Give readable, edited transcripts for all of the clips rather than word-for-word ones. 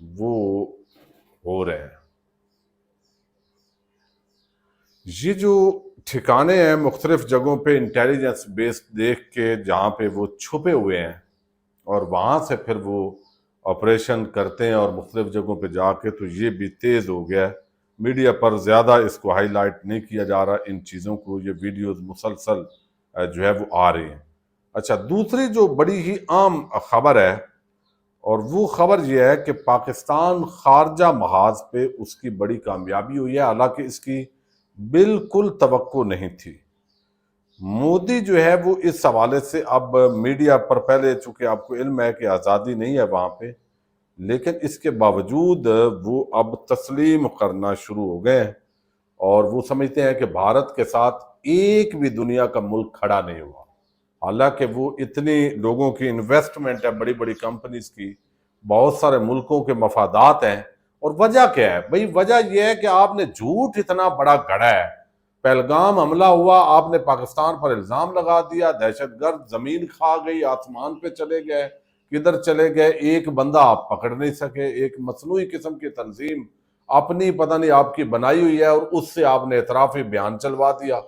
وہ ہو رہے ہیں. یہ جو ٹھکانے ہیں مختلف جگہوں پہ انٹیلیجنس بیس دیکھ کے جہاں پہ وہ چھپے ہوئے ہیں اور وہاں سے پھر وہ آپریشن کرتے ہیں اور مختلف جگہوں پہ جا کے, تو یہ بھی تیز ہو گیا ہے. میڈیا پر زیادہ اس کو ہائی لائٹ نہیں کیا جا رہا ان چیزوں کو, یہ ویڈیوز مسلسل جو ہے وہ آ رہی ہیں. اچھا, دوسری جو بڑی ہی عام خبر ہے اور وہ خبر یہ ہے کہ پاکستان خارجہ محاذ پہ اس کی بڑی کامیابی ہوئی ہے, حالانکہ اس کی بالکل توقع نہیں تھی. مودی جو ہے وہ اس حوالے سے اب میڈیا پر, پہلے چونکہ آپ کو علم ہے کہ آزادی نہیں ہے وہاں پہ, لیکن اس کے باوجود وہ اب تسلیم کرنا شروع ہو گئے ہیں اور وہ سمجھتے ہیں کہ بھارت کے ساتھ ایک بھی دنیا کا ملک کھڑا نہیں ہوا. حالانکہ وہ اتنی لوگوں کی انویسٹمنٹ ہے, بڑی بڑی کمپنیز کی, بہت سارے ملکوں کے مفادات ہیں. اور وجہ کیا ہے بھئی؟ وجہ یہ ہے کہ آپ نے جھوٹ اتنا بڑا گڑھا ہے. پہلگام حملہ ہوا, آپ نے پاکستان پر الزام لگا دیا, دہشت گرد زمین کھا گئی, آسمان پہ چلے گئے, کدھر چلے گئے, ایک بندہ آپ پکڑ نہیں سکے. ایک مصنوعی قسم کی تنظیم اپنی پتہ نہیں آپ کی بنائی ہوئی ہے اور اس سے آپ نے اعترافی بیان چلوا دیا.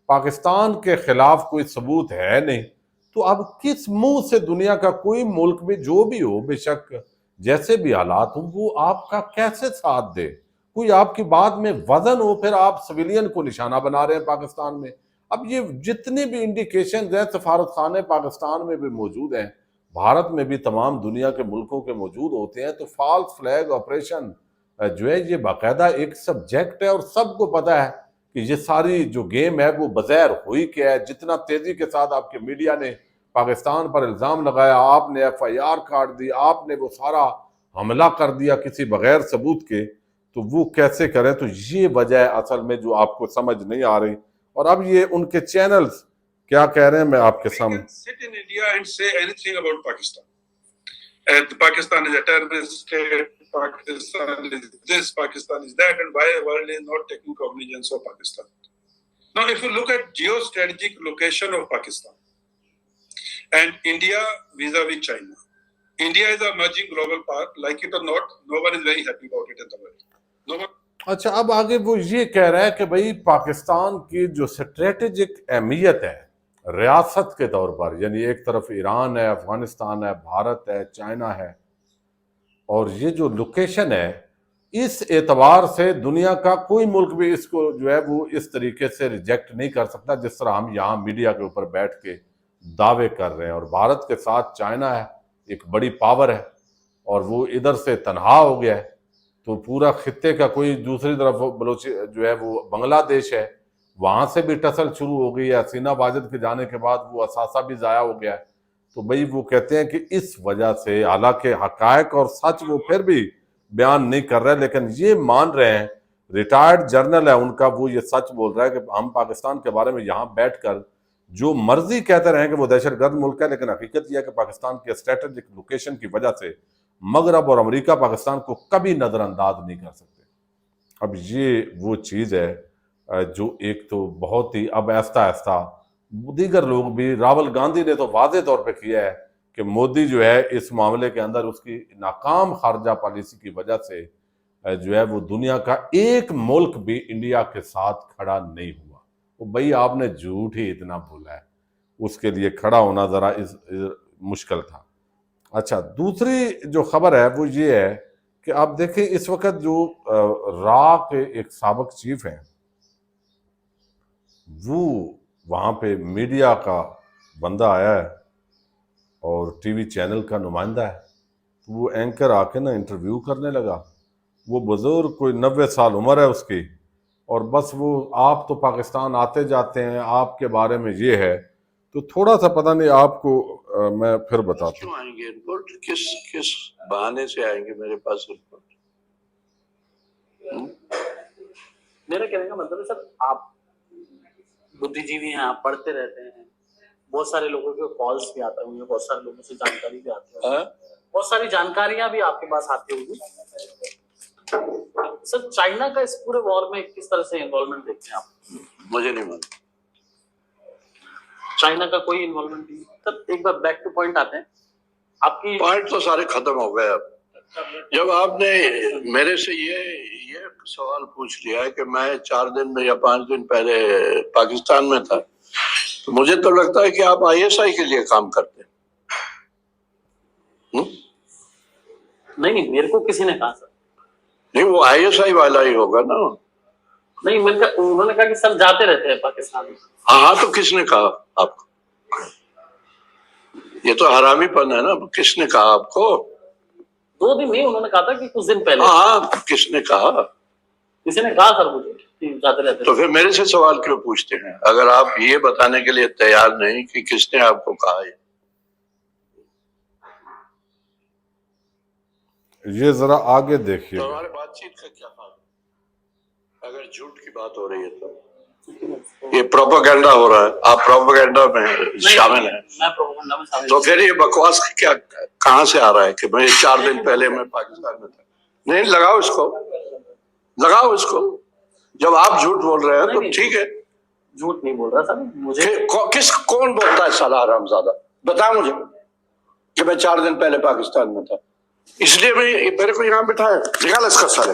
پاکستان کے خلاف کوئی ثبوت ہے نہیں, تو اب کس منہ سے دنیا کا کوئی ملک بھی جو بھی ہو, بے شک جیسے بھی حالات ہوں, وہ آپ کا کیسے ساتھ دے؟ کوئی آپ کی بات میں وزن ہو, پھر آپ سویلین کو نشانہ بنا رہے ہیں پاکستان میں. اب یہ جتنی بھی انڈیکیشنز ہیں, سفارت خانے پاکستان میں بھی موجود ہیں, بھارت میں بھی تمام دنیا کے ملکوں کے موجود ہوتے ہیں, تو فالس فلیگ آپریشن جو ہے یہ باقاعدہ ایک سبجیکٹ ہے اور سب کو پتہ ہے کہ یہ ساری جو گیم ہے وہ بظاہر ہوئی کیا ہے. جتنا تیزی کے ساتھ آپ کے میڈیا نے پاکستان پر الزام لگایا, آپ نے ایف آئی آر کاٹ دی, آپ نے وہ سارا حملہ کر دیا کسی بغیر ثبوت کے, تو وہ کیسے کریں؟ تو یہ وجہ ہے اصل میں جو آپ کو سمجھ نہیں آ رہی. اور اب یہ ان کے چینلز کیا کہہ رہے ہیں میں آپ کے سامنے. Pakistan is a terrorist state, Pakistan is this, Pakistan is that, and why the world is not taking cognizance of Pakistan. Now, if you look at geostrategic location of Pakistan and India vis-a-vis China, India is an emerging global power, like it or not, no one is very happy about it in the world. No one. اچھا, اب آگے وہ یہ کہہ رہا ہے کہ بھئی پاکستان کی جو اسٹریٹجک اہمیت ہے ریاست کے طور پر, یعنی ایک طرف ایران ہے, افغانستان ہے, بھارت ہے, چائنا ہے, اور یہ جو لوکیشن ہے اس اعتبار سے دنیا کا کوئی ملک بھی اس کو جو ہے وہ اس طریقے سے ریجیکٹ نہیں کر سکتا جس طرح ہم یہاں میڈیا کے اوپر بیٹھ کے دعوے کر رہے ہیں. اور بھارت کے ساتھ چائنا ہے, ایک بڑی پاور ہے, اور وہ ادھر سے تنہا ہو گیا ہے, تو پورا خطے کا کوئی, دوسری طرف جو ہے وہ بنگلہ دیش ہے, وہاں سے بھی ٹسل شروع ہو گئی ہے. حسینہ واجد کے جانے کے بعد وہ اثاثہ بھی ضائع ہو گیا ہے. تو بھئی وہ کہتے ہیں کہ اس وجہ سے, حالانکہ حقائق اور سچ وہ پھر بھی بیان نہیں کر رہے, لیکن یہ مان رہے ہیں, ریٹائرڈ جرنل ہے ان کا, وہ یہ سچ بول رہا ہے کہ ہم پاکستان کے بارے میں یہاں بیٹھ کر جو مرضی کہتے رہیں کہ وہ دہشت گرد ملک ہے, لیکن حقیقت یہ ہے کہ پاکستان کی اسٹریٹجک لوکیشن کی وجہ سے مغرب اور امریکہ پاکستان کو کبھی نظر انداز نہیں کر سکتے. اب یہ وہ چیز ہے جو ایک تو بہت ہی اب آہستہ آہستہ دیگر لوگ بھی, راول گاندھی نے تو واضح طور پہ کیا ہے کہ مودی جو ہے اس معاملے کے اندر اس کی ناکام خارجہ پالیسی کی وجہ سے جو ہے وہ دنیا کا ایک ملک بھی انڈیا کے ساتھ کھڑا نہیں ہوا. وہ بھئی آپ نے جھوٹ ہی اتنا بولا ہے, اس کے لیے کھڑا ہونا ذرا مشکل تھا. اچھا, دوسری جو خبر ہے وہ یہ ہے کہ آپ دیکھیں اس وقت جو را کے ایک سابق چیف ہیں, وہ وہاں پہ میڈیا کا بندہ آیا ہے اور ٹی وی چینل کا نمائندہ ہے, وہ اینکر آ کے نا انٹرویو کرنے لگا. وہ بزرگ, کوئی 90 سال عمر ہے اس کی, اور بس وہ آپ تو پاکستان آتے جاتے ہیں, آپ کے بارے میں یہ ہے, تو تھوڑا سا پتہ نہیں آپ کو میں پھر بتاتا ہوں. آئیں گے رپورٹ, کس بہانے سے آئیں گے میرے پاس رپورٹ؟ میرا کہنے کا مطلب ہے سر, آپ بدھی جیوی ہیں, آپ پڑھتے رہتے ہیں, بہت سارے لوگوں کے کالس بھی آتے ہوں گے, بہت سارے لوگوں سے جانکاری بھی آتی ہے, بہت ساری جانکاریاں بھی آپ کے پاس آتی ہوں گی. سر چائنا کا اس پورے وار میں کس طرح سے انوالومنٹ دیکھتے ہیں آپ؟ مجھے نہیں معلوم. چائنا کا کوئی انوالومنٹ نہیں. سر ایک بار بیک ٹو پوائنٹ آتے ہیں, آپ کی پوائنٹ تو سارے ختم ہو گئے اب. جب آپ نے میرے سے یہ سوال پوچھ لیا ہے کہ میں 4 دن میں یا 5 دن پہلے پاکستان میں تھا، تو مجھے تو لگتا ہے کہ آپ ISI کے لیے کام کرتے ہیں۔ نہیں، میرے کو کسی نے کہا سر، نہیں، وہ ISI والا ہی ہوگا نا۔ نہیں، انہوں نے کہا کہ سر جاتے رہتے ہیں پاکستان میں۔ ہاں تو کس نے کہا آپ کو؟ یہ تو حرامی پن ہے نا، کس نے کہا آپ کو؟ 2 دن نہیں، انہوں نے کہا تھا کہ کچھ دن پہلے۔ ہاں کس نے کہا؟ کسی نے کہا سر مجھے کہ جاتے رہتے تو ہیں۔ پھر میرے سے سوال کیوں پوچھتے ہیں اگر آپ یہ بتانے کے لیے تیار نہیں کہ کس نے آپ کو کہا ہے؟ یہ ذرا آگے دیکھیے، تو ہمارے بات چیت کا کیا حال ہے؟ اگر جھوٹ کی بات ہو رہی ہے تو یہ پروپیگنڈا ہو رہا ہے، آپ پروپیگنڈا میں شامل ہیں، میں پروپیگنڈا میں شامل تو پھر یہ بکواس کیا کہاں سے آ رہا ہے کہ میں 4 دن پہلے میں پاکستان میں تھا؟ نہیں، لگاؤ اس کو، لگاؤ اس کو۔ جب آپ جھوٹ بول رہے ہیں تو ٹھیک ہے۔ جھوٹ نہیں بول رہا سر مجھے۔ کون بولتا ہے سالار حرامزادہ؟ بتا مجھے کہ میں 4 دن پہلے پاکستان میں تھا، اس لیے میرے کو یہاں بٹھایا۔ نکال اس کا سارے۔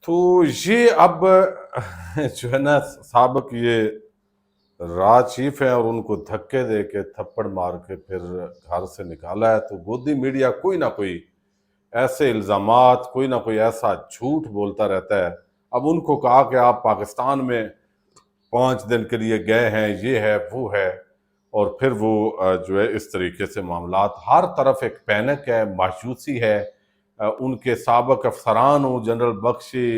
تو یہ اب جو ہے نا سابق یہ راہ چیف ہیں اور ان کو دھکے دے کے تھپڑ مار کے پھر گھر سے نکالا ہے، تو گودی میڈیا کوئی نہ کوئی ایسے الزامات، کوئی نہ کوئی ایسا جھوٹ بولتا رہتا ہے۔ اب ان کو کہا کہ آپ پاکستان میں 5 دن کے لیے گئے ہیں، یہ ہے وہ ہے، اور پھر وہ جو ہے اس طریقے سے معاملات، ہر طرف ایک پینک ہے، مایوسی ہے۔ ان کے سابق افسران ہوں، جنرل بخشی،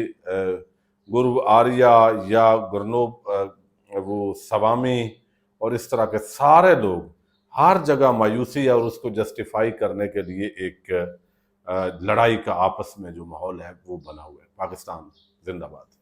گرو آریہ یا گرنوب وہ سوامی اور اس طرح کے سارے لوگ، ہر جگہ مایوسی ہے، اور اس کو جسٹیفائی کرنے کے لیے ایک لڑائی کا آپس میں جو ماحول ہے وہ بنا ہوا ہے۔ پاکستان زندہ باد۔